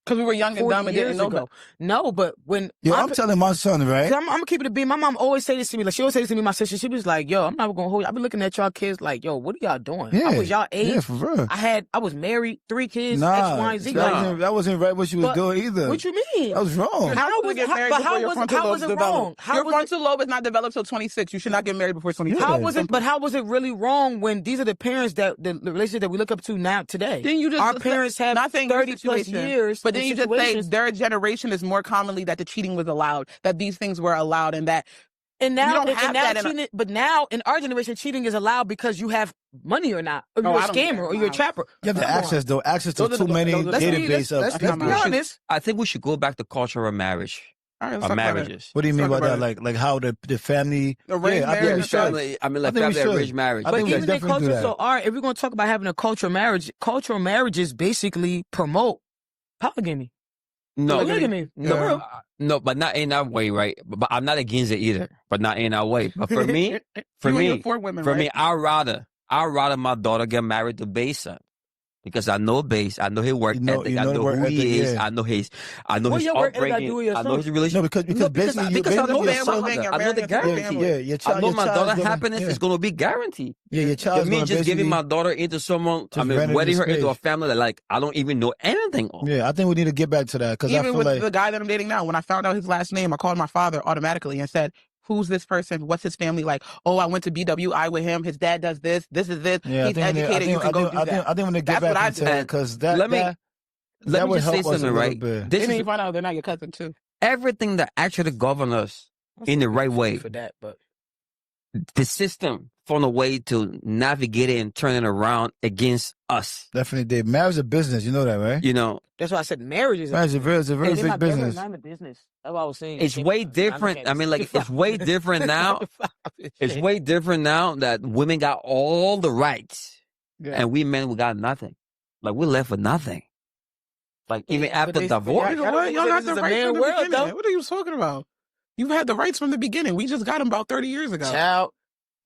Because we were young and 40 dumb and didn't years know ago? No, but when Yo, my I'm telling my son, right? I'm gonna keep it a beat. My mom always say this to me. Like she always say this to me. My sister, she was like, "Yo, I'm not gonna hold you. I've been looking at y'all kids like, yo, what are y'all doing? Yeah. I was y'all age. Yeah, for real. I was married, 3 kids, Nah, X, Y, and Z. that wasn't right what you was But doing either. What you mean? That was wrong. How was get married but before how your was frontal how lobe's was it developed. wrong? How Your was frontal lobe is not developed till 26. You should not get married before 26. How was it? But how was it really wrong when these are the parents that the relationship that we look up to now today? Then you just Our parents have not saying your 30 plus situation, years, but then in you just say situations. their generation is more commonly that the cheating was allowed, that these things were allowed, and that And now, don't have that in cheating, but now in our generation, cheating is allowed because you have money or not, or No, you're a I don't think scammer, that's or you're a allowed. trapper. You have the Come on. access, though. Access to Those are too the- many those are the- database of let's be people. honest. I think we should go back to cultural marriage. All right, let's Or talk about it. marriages. What do you mean Let's by talk that? about Like how the family? Arranged I think marriage we and should. family. I mean, I like think we family should. arranged marriage. I But think we even in definitely do culture, that. so all right, if we're going to talk about having a cultural marriages basically promote polygamy. No, Polygamy. no, but not in that way, right? But I'm not against it either, but not in that way. But for me, You and your 4 women, for right? me, I'd rather my daughter get married to Bass son. Because I know Bass, I know his work You know- ethic, you I know the know work who he ethic, is, yeah. I know his What his your work ethic got to upbringing, do with your I know son? his relationship. No, because basically you because I know your his son, father. you're I know the marrying into guarantee. family. yeah, your child. I know your my child's daughter's gonna- happiness yeah. is going to be guaranteed. Yeah, your child's Me gonna just giving basically- my daughter into someone, Just wedding her this into a page. family that like I don't even know anything on. Yeah, I think we need to get back to that because I Even feel with like the guy that I'm dating now, when I found out his last name, I called my father automatically and said, "Who's this person? What's his family like?" "Oh, I went to BWI with him. His dad does this. This is this. yeah, He's educated. You can go do that." I think when they get That's what back I into do. that because that Let me that would just say help us a something, little right? bit. This And then is you find out they're not your cousin too. everything that actually governs us in the right way. for that, but The system found a way to navigate it and turn it around against us. Definitely did. Marriage is a business, you know that, right? You know, that's why I said marriage is. Marriage is a very It's big not business. Not a business. That's what I was saying. it's way different. I mean, like it's way different now. It's way different now that women got all the rights and we men we got nothing. Like we're left with nothing. Like even after divorce. Y'all got the This is a rights man from the world, beginning. though. What are you talking about? You've had the rights from the beginning. We just got them about 30 years ago. Child,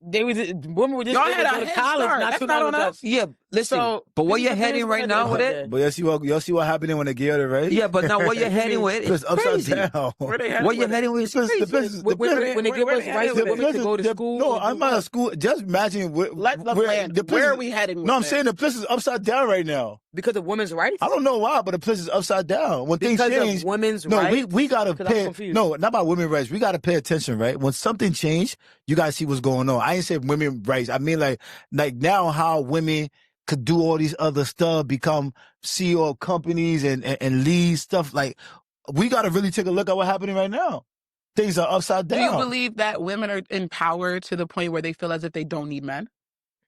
women were just Y'all able had to a go to head college start. not That's too not long on ago. us. Yeah, listen. So, but what these you're are heading things right that now with they- it? But y'all see what happened when they get it, right? Yeah, but now what you're heading with It's is upside crazy. down. Where they had What it you're with it? heading with is The crazy. business- When they give where us they rights had for it with women to it? go to school. No, and I'm do out what? of school. Just imagine Let's land. Where are we heading with No, I'm this? saying the place is upside down right now. Because of women's rights. I don't know why, but the place is upside down. When things Because change, of women's no, rights. we gotta Because I'm pay. confused. No, not about women's rights. We gotta pay attention, right? When something changed, you gotta see what's going on. I ain't say women's rights. I mean like now how women could do all these other stuff, become CEO of companies and lead stuff. Like we gotta really take a look at what's happening right now. Things are upside Do down. you believe that women are empowered to the point where they feel as if they don't need men?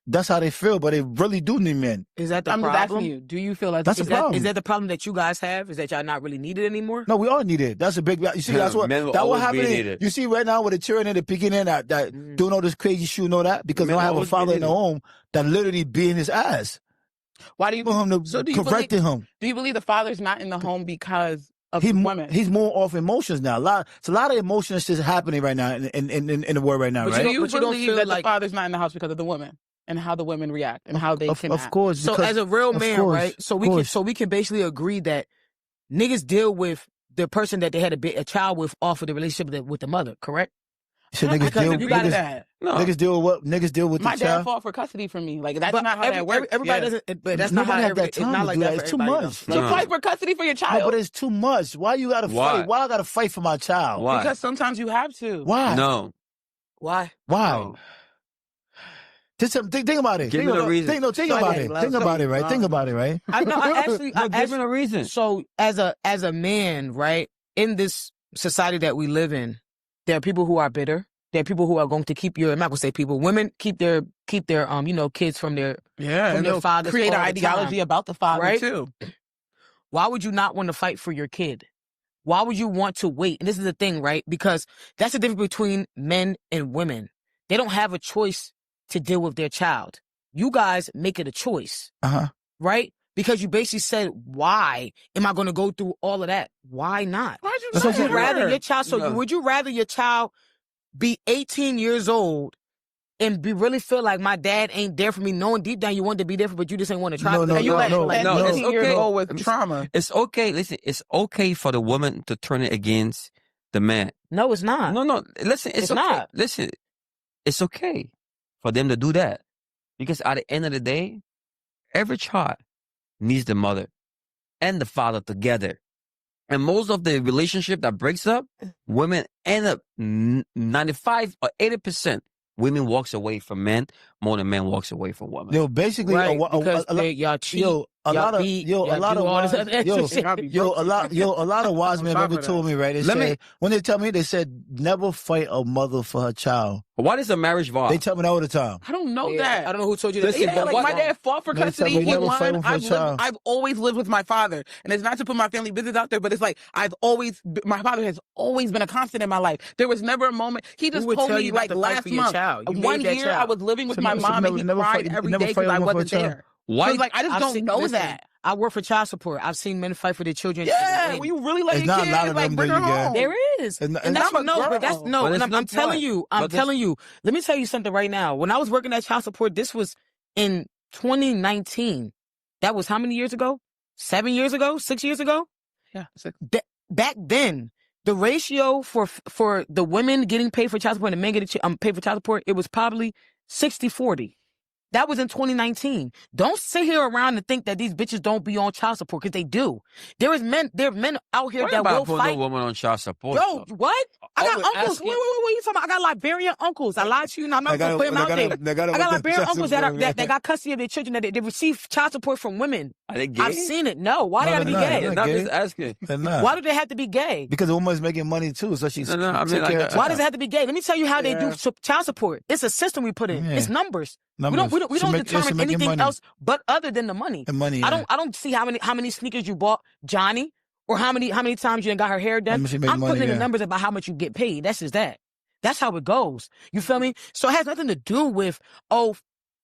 That's how they feel, but they really do need men. Is that the I'm just problem? asking you. Do you feel as That's if the problem. Is that the problem that you guys have? Is that y'all not really needed anymore? No, we all need it. That's a big. You see, that's what Men will that what always be happening. needed. You see right now with the children and the picking in that doing all this crazy shit, know that because they Men don't have a always be father in the needed. home that literally beating his ass. Why do you For him to So do you correcting him. Do you believe the father's not in the home because of He's women? more off emotions now. It's a lot of emotional shit happening right now in the world right now, But right? Do you but you don't believe feel that like- the father's not in the house because of the women and how the women react and how they can of act? course. So because- as a real of man, course, right? So of we course. can basically agree that niggas deal with the person that they had a child with off of the relationship with the mother, correct? Shit, I niggas couldn't deal. agree with Niggas, that. No. niggas deal with what? Niggas deal with My the dad child. fought for custody for me. Like that's But not how that works. everybody Yeah. doesn't. But that's not Nobody how have that it's time not to like do that. that. For It's too everybody, much. though. To No. fight for custody for your child. No, but it's too much. Why you gotta Why? fight? Why I gotta fight for my child? Why? Because sometimes you have to. Why? No. Why? Why? No. Just think about it. Give think me the about, reason. Think about Somebody it. loves Think about it, something. right? Think about it, right? I actually No, give me a reason. So as a man, right, in this society that we live in, there are people who are bitter. There are people who are going to keep I'm not gonna say people. Women keep their kids from their Yeah, from and their they'll fathers create an all the ideology time. about the father Right? too. Why would you not want to fight for your kid? Why would you want to wait? And this is the thing, right? Because that's the difference between men and women. they don't have a choice to deal with their child. You guys make it a choice, right? Because you basically said, why am I going to go through all of that? Why not? Why'd you So not would rather your child, No. would you rather your child be 18 years old and really feel like my dad ain't there for me, knowing deep down you wanted to be there for, but you just ain't want to try? No, you let no, an no. 18-year-old with trauma. It's okay. Listen, it's okay for the woman to turn it against the man. No, it's not. No. Listen, it's okay. not. Listen, it's okay for them to do that because at the end of the day, every child needs the mother and the father together. And most of the relationship that breaks up, women end up 95 or 80%. Women walks away from men more than men walks away from women. Yo, basically, Right, because y'all cheat. a lot of wise men top ever of told me, right? When they tell me, they said never fight a mother for her child. What is a marriage vow? They tell me that all the time. I don't know Yeah, that. I don't know who told you that. Listen, Yeah, but like what- my dad fought for They tell custody. me He never fight won. for a child. I've always lived with my father, and it's not to put my family business out there, but it's like my father has always been a constant in my life. There was never a moment. He just Who would told tell me you not like to fight last for your month, child? You one made that year I child. was living with So my never- mom, and he never cried fight- every never day fight because I over for a wasn't child. there. Why? So it's like I just don't know listen, that. I work for child support. I've seen men fight for their children. Yeah, and when you really like It's your not a kids, lot of like them bring that her you get. home. there is. And And that's I'm a what, no, but that's, girl. no, But and it's I'm telling point. you, But this- telling you, let me tell you something right now. When I was working at child support, this was in 2019. That was how many years ago? 7 years ago? 6 years ago? Yeah, Back then, the ratio for the women getting paid for child support and the men getting paid for child support, it was probably 60-40. That was in 2019. Don't sit here around and think that these bitches don't be on child support, because they do. There are men out here What that about will putting fight. a woman on child support? Yo, though? what? I got we're uncles. asking- Wait, what are you talking about? I got Liberian uncles. I lied to you. Now I'm not gonna put them out there. I got Liberian uncles that got custody of their children, that they receive child support from women. Are they gay? I've seen it. No, why No, they gotta be they're not. gay? They're Yeah, I'm gay. just asking. They're not. Why do they have to be gay? Because the woman's making money too, so she's No, I mean, take like, care of Why does it have to be gay? Let me tell you how they do Yeah. child support. It's a system we put in. Yeah. It's numbers. Numbers. We don't She determine making anything money. else but other than the money. And money. I don't see how many sneakers you bought, Johnny, or how many times you done got her hair done. much she make I'm money, putting in the yeah. numbers about how much you get paid. That's just that. That's how it goes. You feel me? So it has nothing to do with,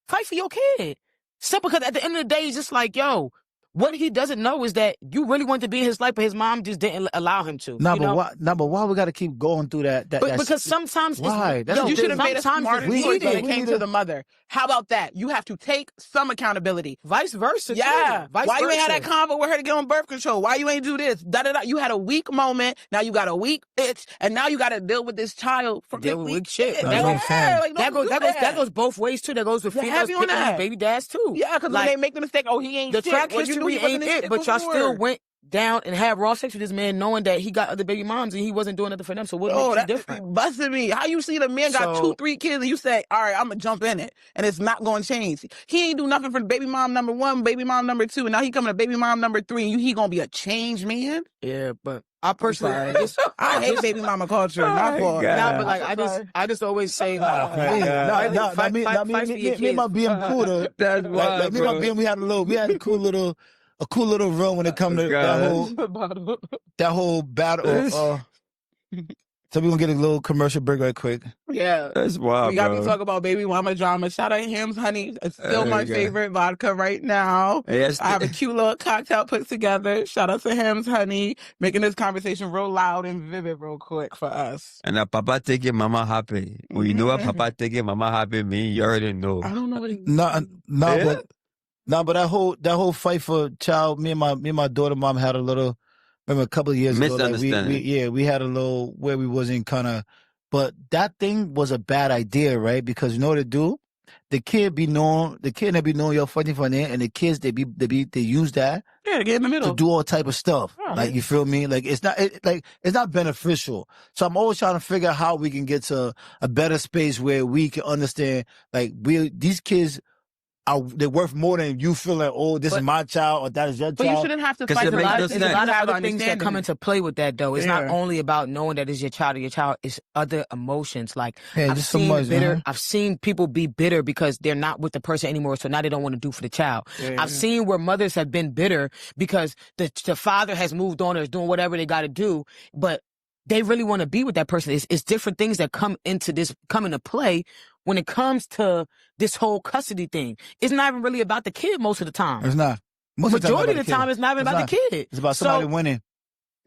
fight for your kid. Simple, because at the end of the day, it's just like, yo, what he doesn't know is that you really want to be in his life, but his mom just didn't allow him to. No, you but know? why? No, but why we got to keep going through that? Because sometimes Why? it's, That's yo, what You should have made a sometimes smarter it's choice when it needed. came to the mother. How about that? You have to take some accountability. Vice versa. Yeah. Too. Vice Why you ain't versa. had that convo with her to get on birth control? Why you ain't do this? Da da da. You had a weak moment. Now you got a weak itch, and now you got to deal with this child from Deal this with weak shit. itch. That's what I'm saying. Like, That don't goes do that goes both ways too. That goes with Yeah, females heavy on picking that. these baby dads too. Yeah, because Like, when they make the mistake, he ain't the shit. track Well, you knew history he wasn't ain't this it, shit but y'all before. still went down and had raw sex with this man, knowing that he got other baby moms and he wasn't doing nothing for them. So what Oh, makes you that different? busted me. How you see the man got So- 2-3 kids and you say, all right, I'm going to jump in it. And it's not going to change. He ain't do nothing for baby mom number 1, baby mom number 2. And now he coming to baby mom number 3. And he going to be a changed man? Yeah, but I personally, sorry. I hate baby mama culture. My fault. God. nah, but like I just always say like, fight for your Me and my kids. BM Cooler. That's Like me and my BM, we had a cool little run when it come to that whole battle. So we're gonna get a little commercial break right quick. Yeah. That's wild, We got bro. to talk about baby mama drama. Shout out Hims, honey. It's still There my you go. favorite vodka right now. Yes, I have a cute little cocktail put together. Shout out to Hims, honey. Making this conversation real loud and vivid real quick for us. and papa take it, mama happy. Well, you know what papa take it, mama happy mean? You already know. I don't know what he No, but that whole fight for child. Me and my daughter mom had a little. Remember a couple of years ago, like we had a little where we wasn't kind of. But that thing was a bad idea, right? Because you know what to do. The kid be knowing you're fighting for them, and the kids they use that Yeah, get in the middle. to do all type of stuff. Oh, like, you feel me? Like it's not beneficial. So I'm always trying to figure out how we can get to a better space where we can understand, like, these kids they're worth more than you feeling, oh, this is my child or that is your child. But you shouldn't have to 'Cause fight it for makes life. no It's sense. a There's a lot of have other things that understanding. come into play with that, though. It's Yeah. not only about knowing that it's your child or your child. It's other emotions. Like, Yeah, I've just so seen much, bitter. I've seen people be bitter because they're not with the person anymore, so now they don't want to do for the child. Yeah. I've seen where mothers have been bitter because the father has moved on or is doing whatever they got to do, but they really want to be with that person. It's different things that come into play when it comes to this whole custody thing. It's not even really about the kid most of the time. It's not. Most Majority of the time, it's not even about the kid. It's about somebody winning.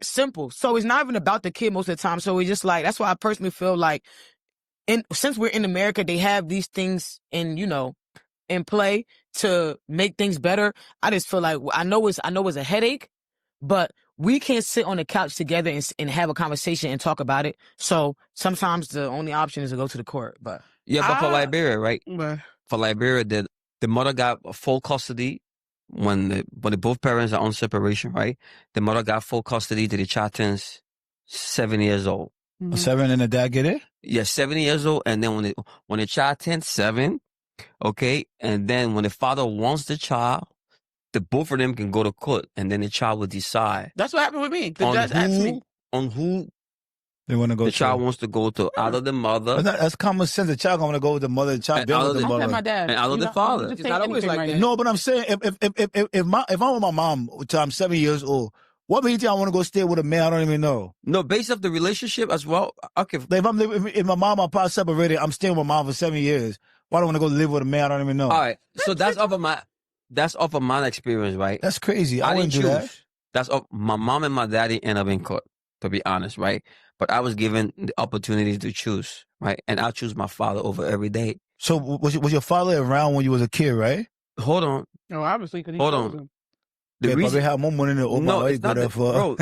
Simple. So it's not even about the kid most of the time. So it's just like, that's why I personally feel like, since we're in America, they have these things in play to make things better. I just feel like, I know it's a headache, but we can't sit on the couch together and have a conversation and talk about it. So sometimes the only option is to go to the court. But yeah, for Liberia, right? But For Liberia, the mother got full custody when the both parents are on separation, right? The mother got full custody till the child turns 7 years old. 7 and the dad get it? Yeah, 7 years old, and then when the child turns 7, okay, and then when the father wants the child, the both of them can go to court, and then the child will decide. That's what happened with me. The judge asked me on who they want to go. The child wants to go to out of the mother. That's common sense. The child going to go with the mother. The child been with the mother. My dad. And out of the father. It's not always like that. No, but I'm saying if I'm with my mom till I'm 7 years old, what makes you think I want to go stay with a man I don't even know? No, based off the relationship as well. Okay. If my mom and pop separated, I'm staying with my mom for 7 years. Why do I want to go live with a man I don't even know? All right. So that's off of my experience, right? That's crazy. I wouldn't didn't do choose. that. That's my mom and my daddy end up in court, to be honest, right? But I was given the opportunity to choose, right? And I choose my father over every day. So was your father around when you was a kid, right? Hold on. No, obviously. Hold on. The reason probably have more money than no, it's not bro.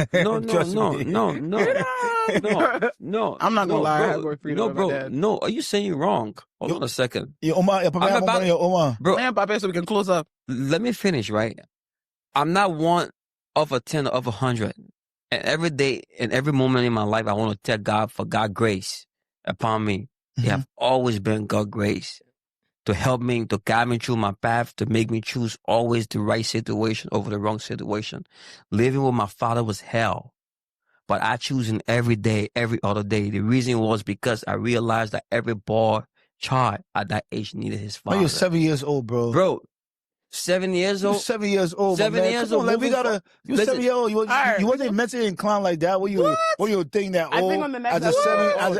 No. I'm not gonna lie. No, are you saying you're wrong? Hold on a second. Bro. Man, Papa, so we can close up. Let me finish, right? I'm not 1 of a 10 of 100. And every day and every moment in my life, I want to thank God for God's grace upon me. It have always been God's grace to help me, to guide me through my path, to make me choose always the right situation over the wrong situation. Living with my father was hell, but I choosing every day, every other day. The reason was because I realized that every boy, child at that age needed his father. Man, you're 7 years old, bro. Bro, 7 years old. You're 7 years old. 7 years old. Like, you're 7 years old. You wasn't mentally inclined like that. What you think that old? I think on the next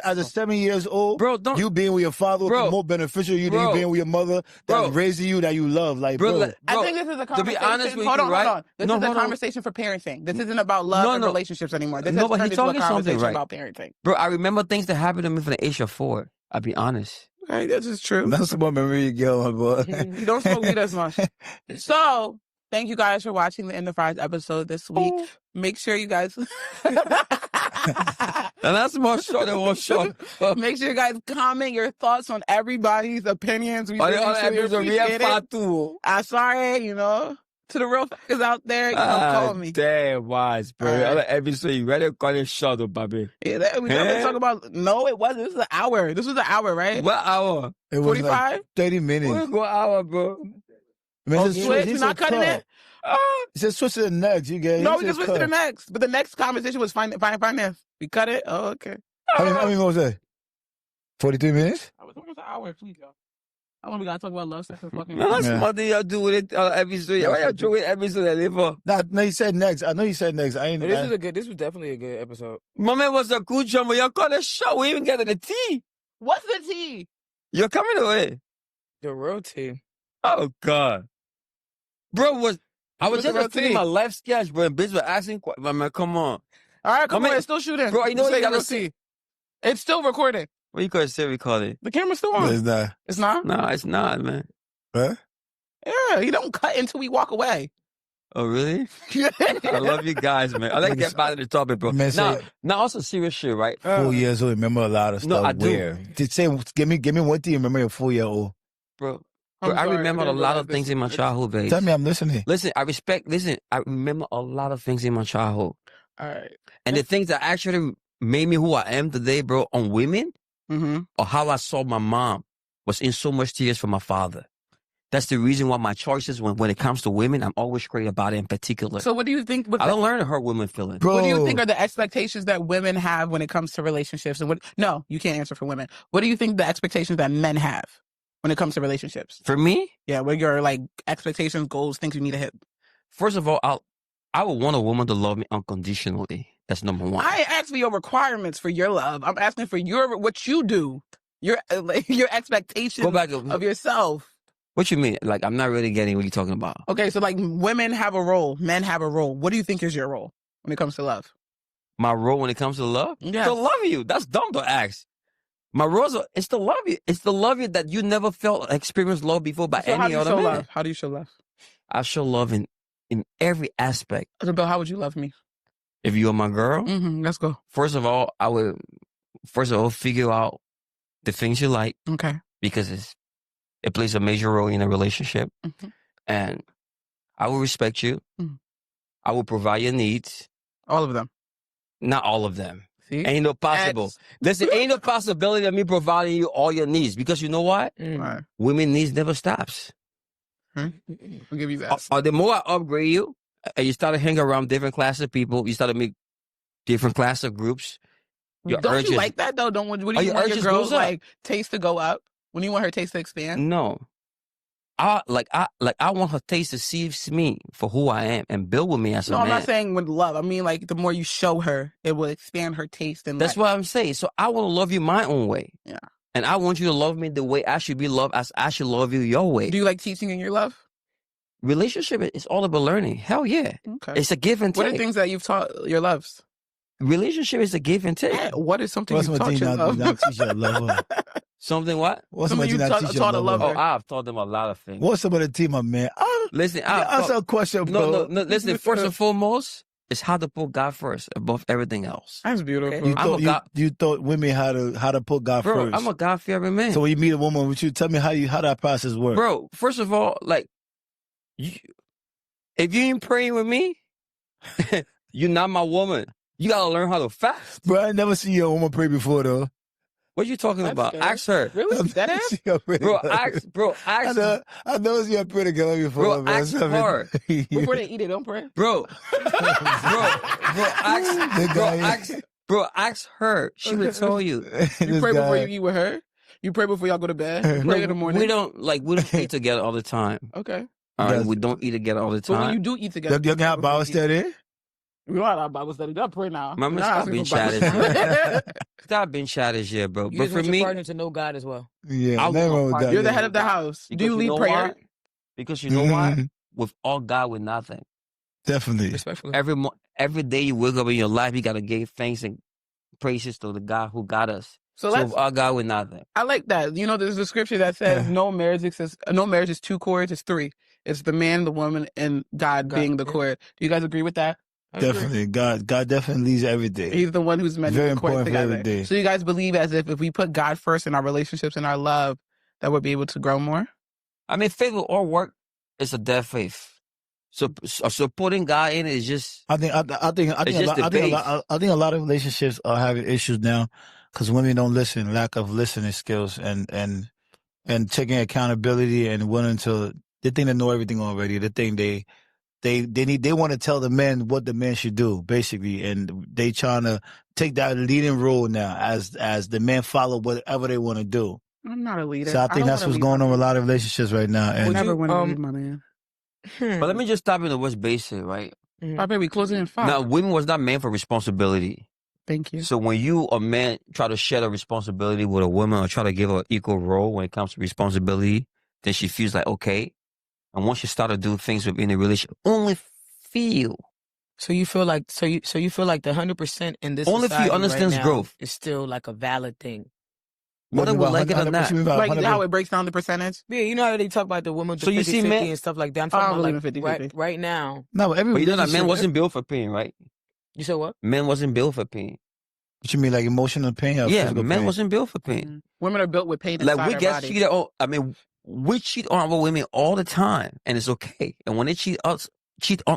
as a 7 years old, bro, you being with your father would be more beneficial you than you being with your mother that's raising you that you love. Like, bro. I think this is a conversation. To be honest with hold you, on. This is a conversation for parenting. This isn't about love and relationships anymore. This has turned into a conversation about parenting. Bro, I remember things that happened to me from the age of 4. I'll be honest. Okay, this is true. That's what memory you get, my boy. You don't smoke weed as much. So, thank you guys for watching the In the Fries episode this week. Make sure you guys... And that's more short than one short. Make sure you guys comment your thoughts on everybody's opinions. We really appreciate it. I'm sorry, to the real fuckers out there, call me. Damn, wise, bro. Right. Episode, you ready to call it short, baby? Yeah, we never talk about... No, it wasn't. This was an hour, right? What hour? It was 45? like 30 minutes. What hour, bro? Switch, you're not cutting it? He said switch to the next. You get it. No, we just switch to the next. But the next conversation was finance. We cut it? Oh, okay. How many what was that? 43 minutes? I was almost an hour, please, y'all. How long we gotta talk about love, sex, and fucking... No, that's what y'all do with it episode. Why y'all do with episode that live? No, he said next. I know he said next. This was definitely a good episode. My man was a good job, but y'all call it show. We even get the tea. What's the tea? You're coming away. The real tea. Oh, God. Bro, I was just thinking my life sketch, bro. And bitch was asking, man, come on. All right, come on. It's still shooting. Bro, you know what you gotta see? It's still recording. What you gonna say recording? The camera's still on. It's not. It's not? No, it's not, man. Huh? Yeah, you don't cut until we walk away. Oh, really? I love you guys, man. I like to get back to the topic, bro. Now, also serious shit, right? 4 years old, remember a lot of stuff. No, I do. Where? Give me one thing you remember your 4-year-old. Bro, I remember a lot of things in my childhood, babe. Tell me I'm listening. Listen, I remember a lot of things in my childhood. All right. And the things that actually made me who I am today, bro, on women, or how I saw my mom, was in so much tears for my father. That's the reason why my choices, when it comes to women, I'm always great about it in particular. So what do you think? I don't learn to hurt women feelings. What do you think are the expectations that women have when it comes to relationships? And no, you can't answer for women. What do you think the expectations that men have when it comes to relationships? For me? Yeah, what are your expectations, goals, things you need to hit? First of all, I would want a woman to love me unconditionally. That's number one. I ain't asking for your requirements for your love. I'm asking for what you do, your expectations Go back. of yourself. What you mean? Like, I'm not really getting what you're talking about. Okay, so like women have a role, men have a role. What do you think is your role when it comes to love? My role when it comes to love? Yes. To love you. That's dumb to ask. My role is to love you. It's to love you that you never felt experienced love before by any other man. Love? How do you show love? I show love in every aspect. Bill, how would you love me? If you are my girl, let's go. First of all, I would figure out the things you like. Okay. Because it plays a major role in a relationship. And I will respect you. I will provide your needs. All of them. Not all of them. See? Ain't no possible. Listen, ain't no possibility of me providing you all your needs. Because you know what? Right. Women needs never stops. I'll give you that. The more I upgrade you, and you start to hang around different classes of people, you start to meet different class of groups. Don't you like that though? What do you want your girls like taste to go up? When you want her taste to expand? No. I want her taste to see me for who I am and build with me as a man. No, I'm not saying with love. I mean like the more you show her, it will expand her taste. And that's what I'm saying. So I want to love you my own way. Yeah. And I want you to love me the way I should be loved, as I should love you your way. Do you like teaching in your love? Relationship is all about learning. Hell yeah. Okay. It's a give and take. What are things that you've taught your loves? Relationship is a give and take. What is something you've taught your love? Teach your love? Something what? What's something you taught a lover? Oh, I've taught them a lot of things. What's some of the team, my man? Listen, answer a question, bro. No. Listen, first and foremost, it's how to put God first above everything else. That's beautiful. You thought women how to put God Bro, first. I'm a God-fearing man. So when you meet a woman with you, tell me how that process works. Bro, first of all, like, if you ain't praying with me, you're not my woman. You gotta learn how to fast. Bro, I never seen your woman pray before though. What you talking about? Ask her. Really? That ass? Bro, ask her. I never seen her pray to girl before. Bro, ask her. Before they eat it, don't pray. Bro, ask her. She will tell you. You pray before you eat with her? You pray before y'all go to bed? Pray in the morning? We don't eat together all the time. Okay. All right, we don't eat together all the time. But when you do eat together, you can have Bible study? We don't have Bible study. Don't pray now. Mama, stop being childish. Stop being childish here, bro. You but for me, your partner to know God as well. Yeah, you're the head of the house. Do you lead prayer? Why? Because you know why? With all God, with nothing. Definitely. Respectfully. Every day you wake up in your life, you gotta give thanks and praises to the God who got us. So with all God, with nothing. I like that. You know, there's a scripture that says no marriage is two cords. It's three. It's the man, the woman, and God being the cord. Do you guys agree with that? Definitely. God definitely leads everything. He's the one who's meant to cord together. Every day. So you guys believe as if we put God first in our relationships and our love, that we'll be able to grow more? I mean, faith or work is a dead faith. So putting God in is just. I think a lot of relationships are having issues now because women don't listen, lack of listening skills and taking accountability and willing to. They think they know everything already. They think they want to tell the men what the men should do, basically, and they trying to take that leading role now as the men follow whatever they want to do. I'm not a leader. So I think that's what's going on with a lot of relationships right now. And I never want to lead my man. But let me just stop in the what's basic, right? Papa, we closing in 5. Now, women was not meant for responsibility. Thank you. So when you, a man, try to share the responsibility with a woman or try to give her an equal role when it comes to responsibility, then she feels like, okay. And once you start to do things within a relationship, only feel. So you feel like the 100% in this only society if you understands right now growth is still like a valid thing. Whether we like it or not. Like how it breaks down the percentage? Yeah, you know how they talk about the women so 50, 50 and stuff like that. I'm talking about like 50, right now. No, but you know that men wasn't built for pain, right? You said what? Men wasn't built for pain. What you mean, like emotional pain? Or yeah, physical men pain? wasn't built for pain. Mm-hmm. Women are built with pain inside like we their get body. cheated on. I mean, we cheat on our women all the time, and it's okay. And when they cheat on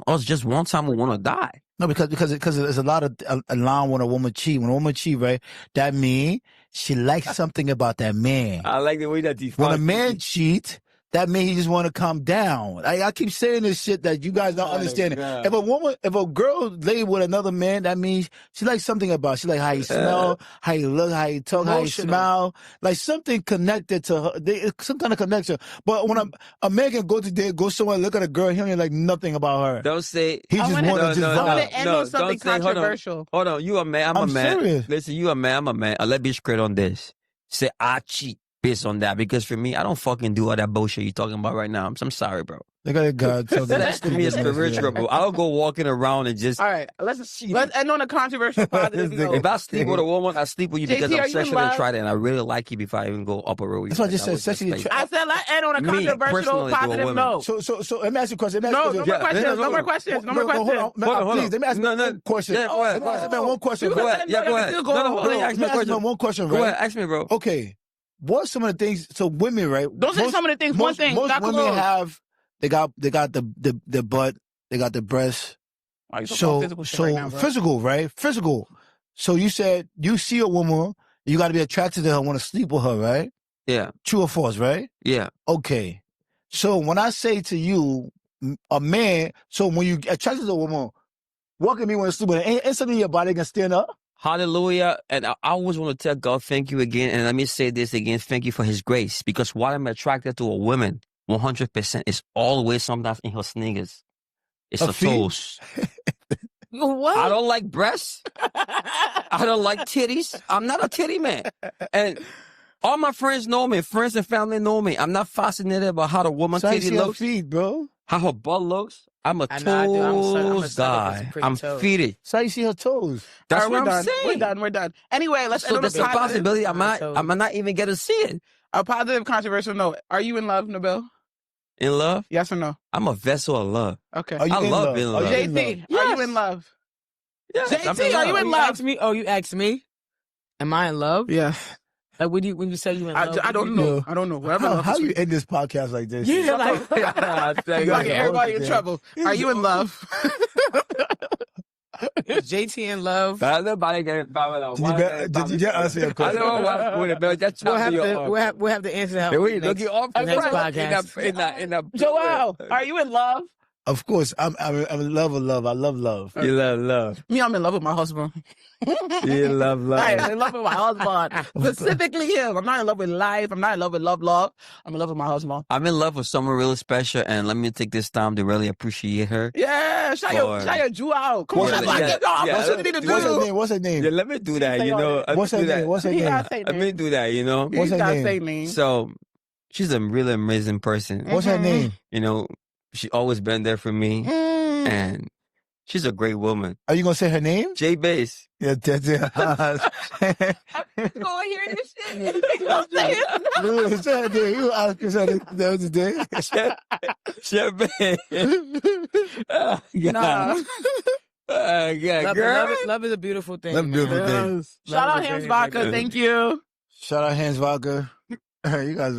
us just one time, we want to die. No, because there's a lot of alarm when a woman cheat. When a woman cheat, right, that means she likes something about that man. I like the way that when a man cheat, that means he just want to calm down. I keep saying this shit that you guys don't understand. If a girl lay with another man, that means she likes something about it. She like how you smell, how you look, how you talk, how you smile. Like something connected to her. Some kind of connection. But when a man can go somewhere, look at a girl, he don't like nothing about her. Don't say. He just want to just I want vibe. to end on something controversial. Hold on. You a man, I'm a man. Serious. Listen, you a man, I'm a man. Let me straight on this. Say, I cheat based on that. Because for me, I don't fucking do all that bullshit you talking about right now. I'm sorry, bro. Look at God. Sex to me is spiritual, bro. I'll go walking around and just... All right, let's end on a controversial positive note. If I sleep with a woman, I sleep with you because JT, I'm sexually attracted and I really like you before I even go up a road. That's what I just said. Sexually attracted. I said let's end on a controversial positive note. So let me ask you a question. No more questions. Hold on. Please, let me ask you one question. Yeah, go ahead. One question. Go ahead. Yeah, go ahead. No, ask me a question. One question, right? Go ahead, ask me, bro. Okay. What's some of the things? So women, right? Don't say some of the things. One thing. Most women have. They got the butt. They got the breasts. So physical, right? Physical. So you said you see a woman, you got to be attracted to her, want to sleep with her, right? Yeah. True or false, right? Yeah. Okay. So when I say to you, a man, so when you attracted to a woman, what can me want to sleep with her? Ain't something in your body can stand up? Hallelujah. And I always want to tell God, thank you again. And let me say this again, thank you for his grace. Because while I'm attracted to a woman, 100% is always sometimes in her sneakers. It's her toes. What? I don't like breasts. I don't like titties. I'm not a titty man. And all my friends know me. Friends and family know me. I'm not fascinated about how the woman titty looks. Feet, bro. How her butt looks. I'm a toes guy. I'm feeted. So you see her toes. That's what I'm saying. We're done. Anyway, let's. So there's a possibility I might not even get to see it. A positive, controversial note. Are you in love, Nabil? In love? Yes or no? I'm a vessel of love. Okay. I love being in love. JT, are you in love? Yes. JT, are you in love? You asked me? Am I in love? Yeah. Like when you say you in love? I don't know. I don't know. How you end this podcast like this? Yeah, like everybody in trouble. Are you in love? JT in love. Did you just answer your question? We'll have to answer that next podcast. Joel, are you in love? Of course, I'm in love with love. I love love. You love love. Me, I'm in love with my husband. You love love. I'm in love with my husband. Specifically him. I'm not in love with life. I'm not in love with love. I'm in love with my husband. I'm in love with someone really special, and let me take this time to really appreciate her. Yeah, shout your Jew out. Come on, What's her name? Yeah, let me do that, you know. What's her name? Let me do that, you know. What's her name? So, she's a really amazing person. What's her name? You know, she always been there for me, and she's a great woman. Are you gonna say her name? J Bass. Yeah, that's it. Go hear this shit. Say her name. You asked her the other day. Chef Nah. Love is a beautiful thing. Love is a beautiful thing. Shout out Hans Vodka. Thank you. Shout out Hans Vodka. You guys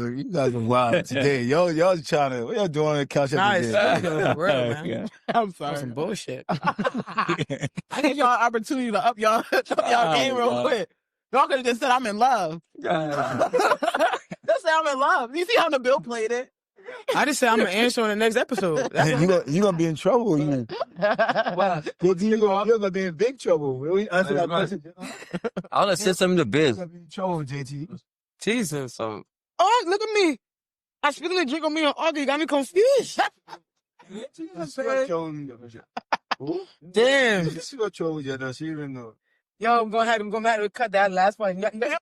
are wild today. Y'all trying to, what y'all doing on the couch every day? For real, man. I'm sorry. Some bullshit. I give y'all an opportunity to up y'all game real quick. Y'all could have just said I'm in love. Just say I'm in love. You see how the bill played it? I just said I'm gonna answer on the next episode. You gonna be in trouble. You're gonna be in big trouble. Really answer that question. I want to send something to Biz. You're gonna be in trouble, JT. Jesus. Oh, look at me. I spilled a drink on me on August. You got me confused. Damn. She gonna troll you, though. She even know. Yo, I'm gonna have to cut that last one.